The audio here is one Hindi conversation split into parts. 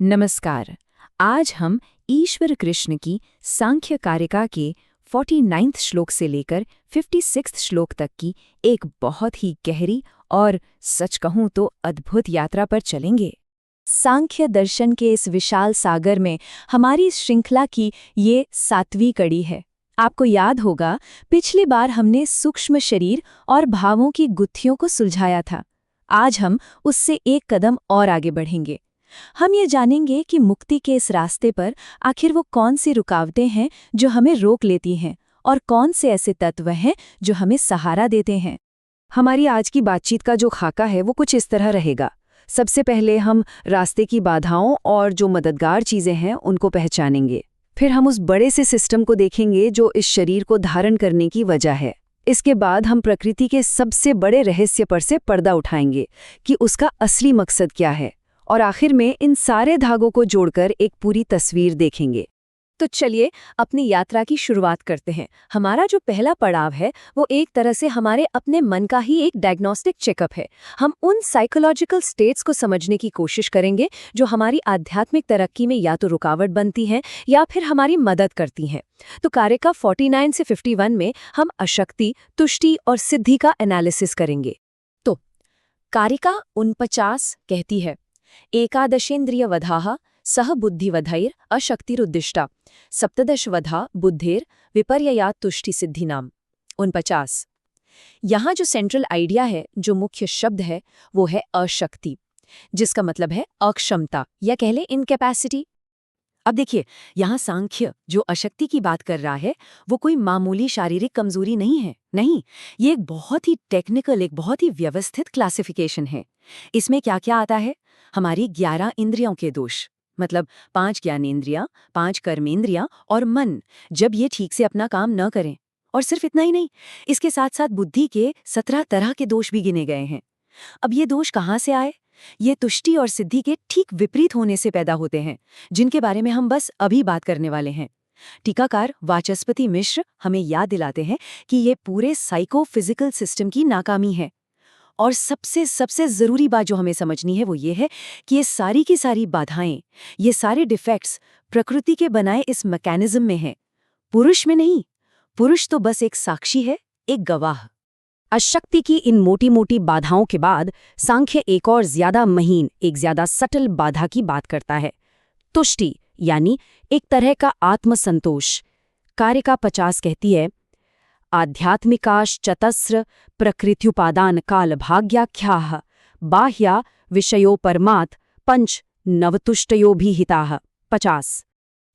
नमस्कार। आज हम ईश्वर कृष्ण की सांख्य कारिका के 49वें श्लोक से लेकर 56वें श्लोक तक की एक बहुत ही गहरी और सच कहूं तो अद्भुत यात्रा पर चलेंगे। सांख्य दर्शन के इस विशाल सागर में हमारी इस श्रृंखला की ये 7वीं कड़ी है। आपको याद होगा, पिछली बार हमने सूक्ष्म शरीर और भावों की गुत्थियों को सुलझाया था। आज हम उससे एक कदम और आगे बढ़ेंगे। हम ये जानेंगे कि मुक्ति के इस रास्ते पर आखिर वो कौन सी रुकावटें हैं जो हमें रोक लेती हैं और कौन से ऐसे तत्व हैं जो हमें सहारा देते हैं। हमारी आज की बातचीत का जो खाका है वो कुछ इस तरह रहेगा। सबसे पहले हम रास्ते की बाधाओं और जो मददगार चीज़ें हैं उनको पहचानेंगे। फिर हम उस बड़े से सिस्टम को देखेंगे जो इस शरीर को धारण करने की वजह है। इसके बाद हम प्रकृति के सबसे बड़े रहस्य पर से पर्दा उठाएंगे कि उसका असली मकसद क्या है, और आखिर में इन सारे धागों को जोड़कर एक पूरी तस्वीर देखेंगे। तो चलिए अपनी यात्रा की शुरुआत करते हैं। हमारा जो पहला पड़ाव है वो एक तरह से हमारे अपने मन का ही एक डायग्नोस्टिक चेकअप है। हम उन साइकोलॉजिकल स्टेट्स को समझने की कोशिश करेंगे जो हमारी आध्यात्मिक तरक्की में या तो रुकावट बनती हैं या फिर हमारी मदद करती हैं। तो कारिका 49 से 51 में हम अशक्ति, तुष्टि और सिद्धि का एनालिसिस करेंगे। तो कारिका 49 कहती है, एकादशेन्द्रियवधाः सह बुद्धिवधैर अशक्तिरुद्दिष्टा सप्तदशवधा बुद्धेर विपर्ययात् तुष्टिसिद्धिनाम। 49। यहाँ जो सेंट्रल आइडिया है, जो मुख्य शब्द है, वो है अशक्ति, जिसका मतलब है अक्षमता या कह ले इनकैपेसिटी। अब देखिए, यहाँ सांख्य जो अशक्ति की बात कर रहा है वो कोई मामूली शारीरिक कमजोरी नहीं है। नहीं, ये एक बहुत ही टेक्निकल, एक बहुत ही व्यवस्थित क्लासिफिकेशन है। इसमें क्या क्या आता है? हमारी 11 इंद्रियों के दोष, मतलब 5 ज्ञानेंद्रियां, 5 कर्मेंद्रियां और मन, जब ये ठीक से अपना काम न करें। और सिर्फ इतना ही नहीं, इसके साथ साथ बुद्धि के 17 तरह के दोष भी गिने गए हैं। अब ये दोष कहाँ से आए? ये तुष्टि और सिद्धि के ठीक विपरीत होने से पैदा होते हैं, जिनके बारे में हम बस अभी बात करने वाले हैं। टीकाकार वाचस्पति मिश्र हमें याद दिलाते हैं कि ये पूरे साइकोफिजिकल सिस्टम की नाकामी है। और सबसे जरूरी बात जो हमें समझनी है वो ये है कि ये सारी की सारी बाधाएं, ये सारे डिफेक्ट्स प्रकृति के बनाए इस मैकेनिज्म में हैं, पुरुष में नहीं। पुरुष तो बस एक साक्षी है, एक गवाह। अशक्ति की इन मोटी मोटी बाधाओं के बाद सांख्य एक और ज्यादा महीन, एक ज्यादा सटल बाधा की बात करता है, तुष्टि, यानी एक तरह का आत्मसंतोष। कारिका 50 कहती है, आध्यात्मिकाश्चतस्र प्रकृत्युपादान कालभाग्याख्याः बाह्या विषयो परमात् पंच नवतुष्टयो भी हिताः। 50।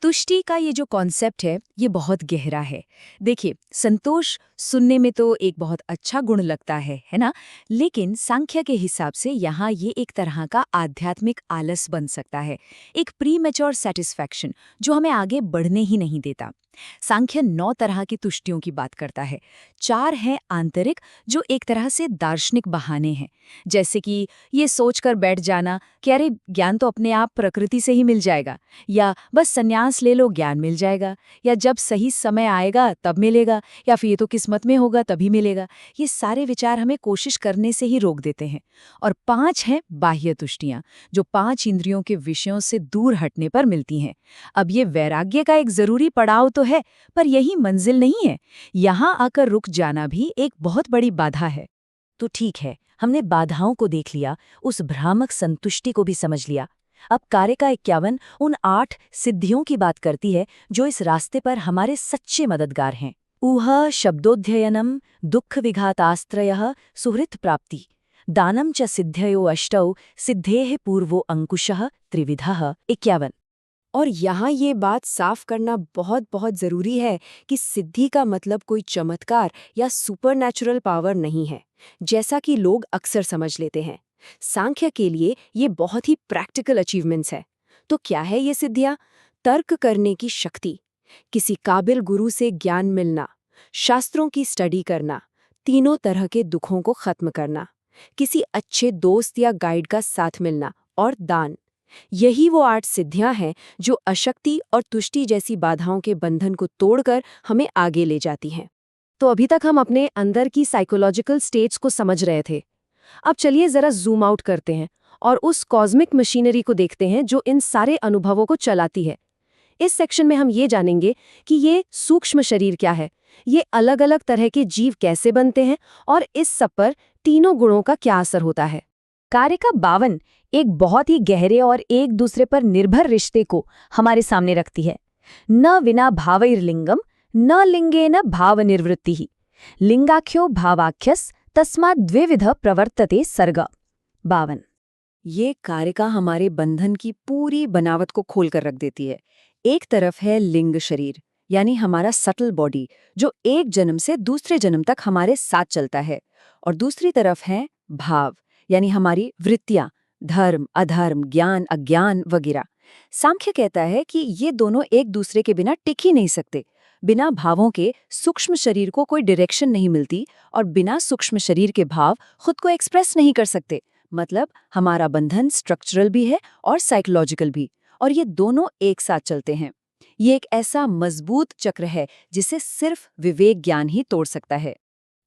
तुष्टि का ये जो कॉन्सेप्ट है ये बहुत गहरा है। देखिए, संतोष सुनने में तो एक बहुत अच्छा गुण लगता है ना? लेकिन सांख्य के हिसाब से यहाँ ये एक तरह का आध्यात्मिक आलस बन सकता है, एक प्रीमेच्योर सेटिस्फैक्शन जो हमें आगे बढ़ने ही नहीं देता। सांख्य 9 तरह की तुष्टियों की बात करता है। 4 हैं आंतरिक, जो एक तरह से दार्शनिक बहाने हैं, जैसे कि ये सोचकर बैठ जाना कि अरे ज्ञान तो अपने आप प्रकृति से ही मिल जाएगा, या बस संन्यास ले लो ज्ञान मिल जाएगा, या जब सही समय आएगा तब मिलेगा, या फिर ये तो किस्मत में होगा तभी मिलेगा। ये सारे विचार हमें कोशिश करने से ही रोक देते हैं। और 5 हैं बाह्य तुष्टियां, जो 5 इंद्रियों के विषयों से दूर हटने पर मिलती हैं। अब ये वैराग्य का एक जरूरी पड़ाव तो है, पर यही मंजिल नहीं है। यहाँ आकर रुक जाना भी एक बहुत बड़ी बाधा है। तो ठीक है, हमने बाधाओं को देख लिया, उस भ्रामक संतुष्टि को भी समझ लिया। अब कारिका 51 उन 8 सिद्धियों की बात करती है जो इस रास्ते पर हमारे सच्चे मददगार हैं। ऊह शब्दोध्ययनम दुःख विघातास्त्रयः सुहृत प्राप्ति दानम च सिद्धयो अष्टौ सिद्धेः पूर्वो अंकुशः त्रिविधः। 51। और यहाँ ये बात साफ करना बहुत बहुत ज़रूरी है कि सिद्धि का मतलब कोई चमत्कार या सुपरनैचुरल पावर नहीं है, जैसा कि लोग अक्सर समझ लेते हैं। सांख्य के लिए ये बहुत ही प्रैक्टिकल अचीवमेंट्स है। तो क्या है ये सिद्धियाँ? तर्क करने की शक्ति, किसी काबिल गुरु से ज्ञान मिलना, शास्त्रों की स्टडी करना, तीनों तरह के दुखों को खत्म करना, किसी अच्छे दोस्त या गाइड का साथ मिलना, और दान। यही वो 8 सिद्धियां हैं जो अशक्ति और तुष्टि जैसी बाधाओं के बंधन को तोड़कर हमें आगे ले जाती हैं। तो अभी तक हम अपने अंदर की साइकोलॉजिकल स्टेट्स को समझ रहे थे। अब चलिए जरा जूम आउट करते हैं और उस कॉस्मिक मशीनरी को देखते हैं जो इन सारे अनुभवों को चलाती है। इस सेक्शन में हम ये जानेंगे कि ये सूक्ष्म शरीर क्या है, ये अलग-अलग तरह के जीव कैसे बनते हैं और इस सब पर तीनों गुणों का क्या असर होता है। कारिका 52 एक बहुत ही गहरे और एक दूसरे पर निर्भर रिश्ते को हमारे सामने रखती है। न विना भावैर्लिंगम न लिंगेन भाव निवृत्ति ही लिंगाख्यो भावाख्यस तस्मात् द्विविध प्रवर्तते सर्ग। 52। ये कारिका हमारे बंधन की पूरी बनावट को खोलकर रख देती है। एक तरफ है लिंग शरीर, यानी हमारा सटल बॉडी, जो एक जन्म से दूसरे जन्म तक हमारे साथ चलता है, और दूसरी तरफ है भाव, यानी हमारी वृत्तियां, धर्म, अधर्म, ज्ञान, अज्ञान वगैरह। सांख्य कहता है कि ये दोनों एक दूसरे के बिना टिक ही नहीं सकते। बिना भावों के सूक्ष्म शरीर को कोई डायरेक्शन नहीं मिलती, और बिना सूक्ष्म शरीर के भाव खुद को एक्सप्रेस नहीं कर सकते। मतलब हमारा बंधन स्ट्रक्चरल भी है और साइकोलॉजिकल भी, और ये दोनों एक साथ चलते हैं। ये एक ऐसा मजबूत चक्र है जिसे सिर्फ विवेक ज्ञान ही तोड़ सकता है।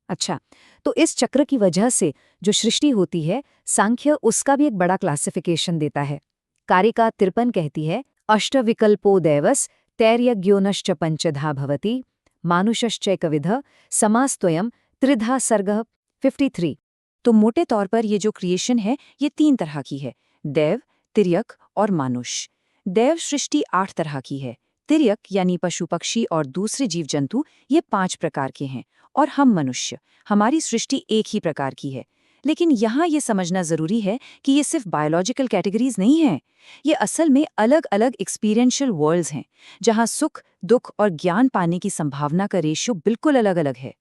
अच्छा, तो इस चक्र की वजह से जो सृष्टि होती है, सांख्य उसका भी एक बड़ा क्लासिफिकेशन देता है। कारिका 53 कहती है, अष्टविकल्पो दैवस तैर्यज्ञोनश्च पंचधा भवति मानुषश्चैकविध समास्त्वयम् त्रिधा सर्गः। 53। तो मोटे तौर पर ये जो क्रिएशन है ये 3 तरह की है, देव, तिर्यक और मानुष। देव सृष्टि 8 तरह की है, तिर्यक यानी पशु पक्षी और दूसरे जीव जंतु ये 5 प्रकार के हैं, और हम मनुष्य, हमारी सृष्टि एक ही प्रकार की है। लेकिन यहाँ ये समझना जरूरी है कि ये सिर्फ बायोलॉजिकल कैटेगरीज नहीं हैं, ये असल में अलग अलग एक्सपीरियंशियल वर्ल्ड्स हैं, जहाँ सुख, दुख और ज्ञान पाने की संभावना का रेशियो बिल्कुल अलग अलग है।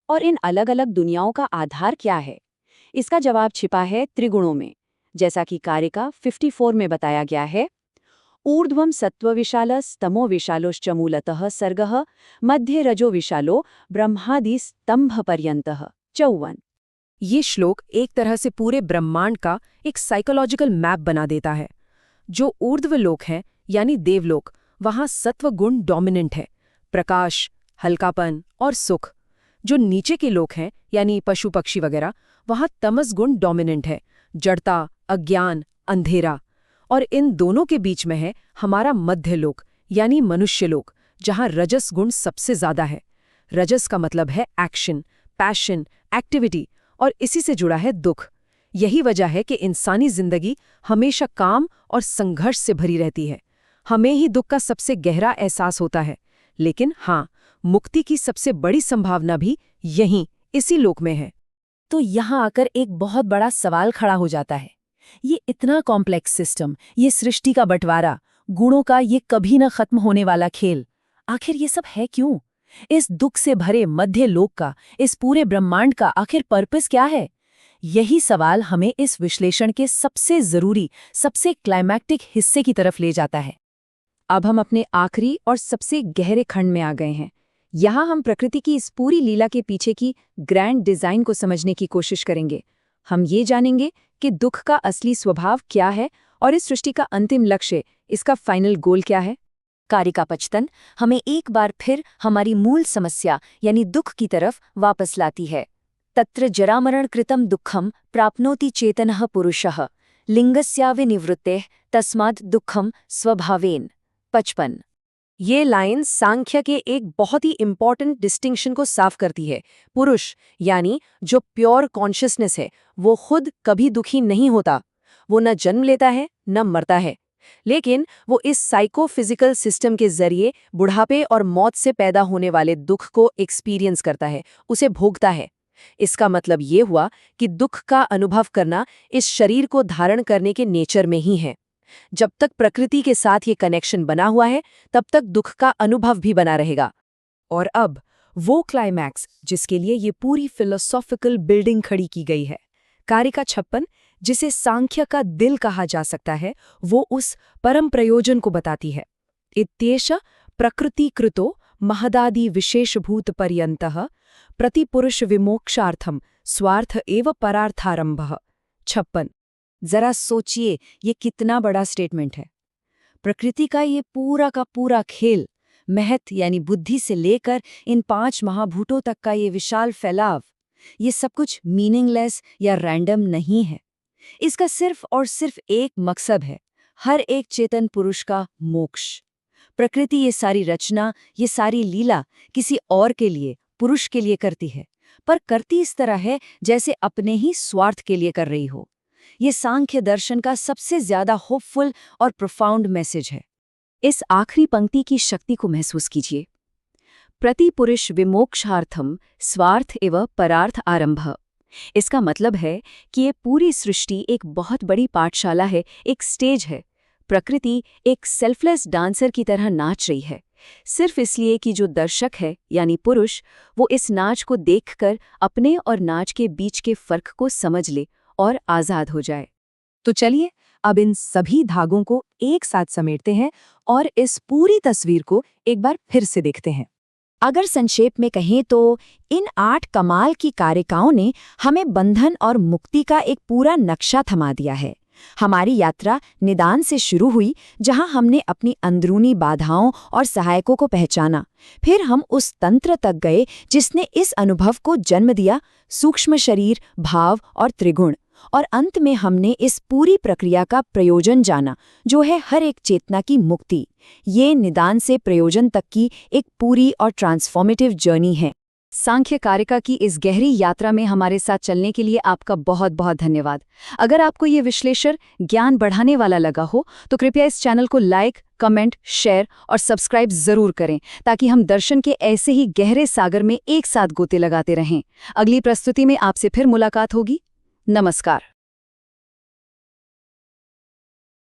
और इन अलग अलग दुनियाओं का आधार क्या है? इसका जवाब छिपा है त्रिगुणों में, जैसा कि कारिका 54 में बताया गया है। ऊर्ध्वं सत्त्वविशालस् तमो विशालोश्च मूलतः सर्गः मध्ये रजो विशालो ब्रह्मादि स्तंभ पर्यंतः। 54। ये श्लोक एक तरह से पूरे ब्रह्मांड का एक साइकोलॉजिकल मैप बना देता है। जो ऊर्ध्वलोक हैं, यानी देवलोक, वहाँ सत्व गुण डोमिनेंट है, प्रकाश, हल्कापन और सुख। जो नीचे के लोक हैं, यानी पशु पक्षी वगैरह, वहाँ तमस गुण डोमिनेंट है, जड़ता, अज्ञान, अंधेरा। और इन दोनों के बीच में है हमारा मध्य लोक, यानी मनुष्य लोक, जहाँ रजस गुण सबसे ज्यादा है। रजस का मतलब है एक्शन, पैशन, एक्टिविटी, और इसी से जुड़ा है दुख। यही वजह है कि इंसानी जिंदगी हमेशा काम और संघर्ष से भरी रहती है। हमें ही दुख का सबसे गहरा एहसास होता है, लेकिन हाँ, मुक्ति की सबसे बड़ी संभावना भी यहीं इसी लोक में है। तो यहाँ आकर एक बहुत बड़ा सवाल खड़ा हो जाता है, ये इतना कॉम्प्लेक्स सिस्टम, ये सृष्टि का बंटवारा, गुणों का ये कभी न खत्म होने वाला खेल, आखिर ये सब है क्यों? इस दुख से भरे मध्य लोक का, इस पूरे ब्रह्मांड का आखिर पर्पस क्या है? यही सवाल हमें इस विश्लेषण के सबसे जरूरी, सबसे क्लाइमैक्टिक हिस्से की तरफ ले जाता है। अब हम अपने आखिरी और सबसे गहरे खंड में आ गए हैं। यहाँ हम प्रकृति की इस पूरी लीला के पीछे की ग्रैंड डिजाइन को समझने की कोशिश करेंगे। हम ये जानेंगे कि दुख का असली स्वभाव क्या है और इस सृष्टि का अंतिम लक्ष्य, इसका फाइनल गोल क्या है। कारिका 55 हमें एक बार फिर हमारी मूल समस्या यानी दुख की तरफ वापस लाती है। तत्र जरामरण कृतं दुःखं प्राप्नोति चेतनः पुरुषः लिंगस्याविनिवृत्तेः तस्मात् दुःखं स्वभावेन। 55। ये लाइन सांख्य के एक बहुत ही इंपॉर्टेंट डिस्टिंक्शन को साफ करती है। पुरुष यानी जो प्योर कॉन्शियसनेस है, वो खुद कभी दुखी नहीं होता। वो न जन्म लेता है न मरता है, लेकिन वो इस साइकोफिजिकल सिस्टम के जरिए बुढ़ापे और मौत से पैदा होने वाले दुख को एक्सपीरियंस करता है, उसे भोगता है। इसका मतलब ये हुआ कि दुख का अनुभव करना इस शरीर को धारण करने के नेचर में ही है। जब तक प्रकृति के साथ ये कनेक्शन बना हुआ है, तब तक दुख का अनुभव भी बना रहेगा। और अब वो क्लाइमैक्स जिसके लिए ये पूरी फिलोसॉफिकल बिल्डिंग खड़ी की गई है। कारिका 56, जिसे सांख्य का दिल कहा जा सकता है, वो उस परम प्रयोजन को बताती है। इत्येष प्रकृतिकृतो महदादि विशेषभूत पर्यन्तः प्रतिपुरुष विमोक्षार्थम स्वार्थ एव परार्थारंभः। 56। जरा सोचिए, ये कितना बड़ा स्टेटमेंट है। प्रकृति का ये पूरा का पूरा खेल, महत यानी बुद्धि से लेकर इन 5 महाभूतों तक का ये विशाल फैलाव, ये सब कुछ मीनिंगलेस या रैंडम नहीं है। इसका सिर्फ और सिर्फ एक मकसद है, हर एक चेतन पुरुष का मोक्ष। प्रकृति ये सारी रचना, ये सारी लीला किसी और के लिए, पुरुष के लिए करती है, पर करती इस तरह है जैसे अपने ही स्वार्थ के लिए कर रही हो। ये सांख्य दर्शन का सबसे ज्यादा होपफुल और प्रोफाउंड मैसेज है। इस आखिरी पंक्ति की शक्ति को महसूस कीजिए। प्रतिपुरुष विमोक्षार्थम स्वार्थ एवं परार्थ आरंभ। इसका मतलब है कि ये पूरी सृष्टि एक बहुत बड़ी पाठशाला है, एक स्टेज है। प्रकृति एक सेल्फलेस डांसर की तरह नाच रही है, सिर्फ इसलिए कि जो दर्शक है यानी पुरुष, वो इस नाच को देखकर अपने और नाच के बीच के फर्क को समझ ले और आजाद हो जाए। तो चलिए अब इन सभी धागों को एक साथ समेटते हैं और इस पूरी तस्वीर को एक बार फिर से देखते हैं। अगर संक्षेप में कहें तो इन 8 कमाल की कारिकाओं ने हमें बंधन और मुक्ति का एक पूरा नक्शा थमा दिया है। हमारी यात्रा निदान से शुरू हुई, जहां हमने अपनी अंदरूनी बाधाओं और सहायकों को पहचाना। फिर हम उस तंत्र तक गए जिसने इस अनुभव को जन्म दिया, सूक्ष्म शरीर, भाव और त्रिगुण। और अंत में हमने इस पूरी प्रक्रिया का प्रयोजन जाना, जो है हर एक चेतना की मुक्ति। ये निदान से प्रयोजन तक की एक पूरी और ट्रांसफॉर्मेटिव जर्नी है। सांख्य कारिका की इस गहरी यात्रा में हमारे साथ चलने के लिए आपका बहुत बहुत धन्यवाद। अगर आपको ये विश्लेषण ज्ञान बढ़ाने वाला लगा हो तो कृपया इस चैनल को लाइक, कमेंट, शेयर और सब्सक्राइब जरूर करें, ताकि हम दर्शन के ऐसे ही गहरे सागर में एक साथ गोते लगाते रहें। अगली प्रस्तुति में आपसे फिर मुलाकात होगी। नमस्कार।